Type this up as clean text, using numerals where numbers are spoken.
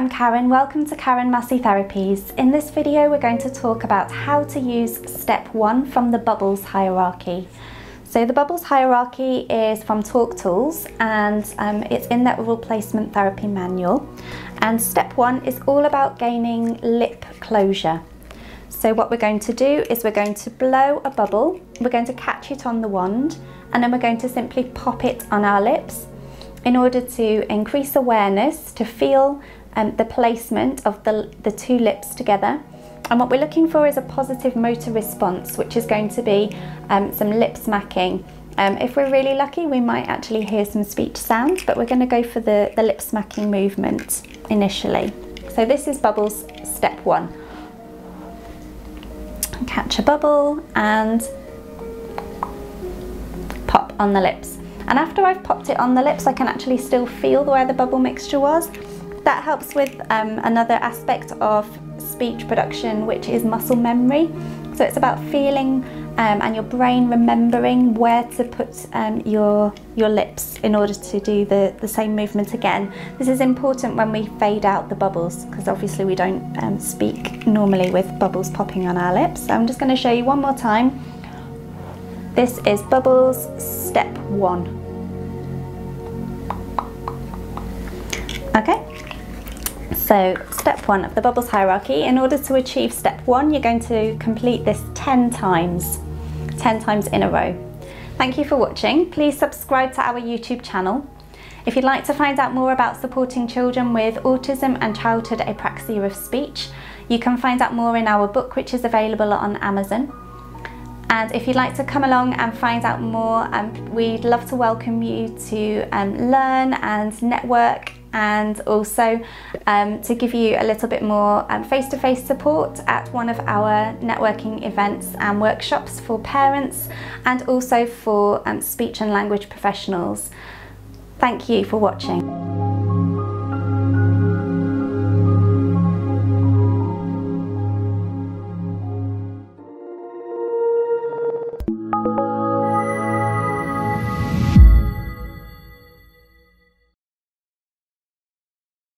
I'm Karen. Welcome to Karen Massey Therapies. In this video we're going to talk about how to use step 1 from the Bubbles hierarchy. So the Bubbles hierarchy is from Talk Tools and it's in the Oral Placement Therapy Manual. And step 1 is all about gaining lip closure. So what we're going to do is we're going to blow a bubble, we're going to catch it on the wand, and then we're going to simply pop it on our lips in order to increase awareness, to feel the placement of the two lips together. And what we're looking for is a positive motor response, which is going to be some lip smacking. If we're really lucky, we might actually hear some speech sounds, but we're going to go for the lip smacking movement initially. So this is Bubbles step 1. Catch a bubble and pop on the lips. And after I've popped it on the lips, I can actually still feel where the bubble mixture was. That helps with another aspect of speech production, which is muscle memory. So it's about feeling and your brain remembering where to put your lips in order to do the same movement again. This is important when we fade out the bubbles, because obviously we don't speak normally with bubbles popping on our lips. So I'm just going to show you one more time. This is Bubbles step 1. Okay, so step 1 of the Bubbles hierarchy. In order to achieve step 1, you're going to complete this 10 times in a row. Thank you for watching. Please subscribe to our YouTube channel. If you'd like to find out more about supporting children with autism and childhood apraxia of speech, you can find out more in our book, which is available on Amazon. And if you'd like to come along and find out more, we'd love to welcome you to learn and network, and also to give you a little bit more face-to-face support at one of our networking events and workshops for parents and also for speech and language professionals. Thank you for watching.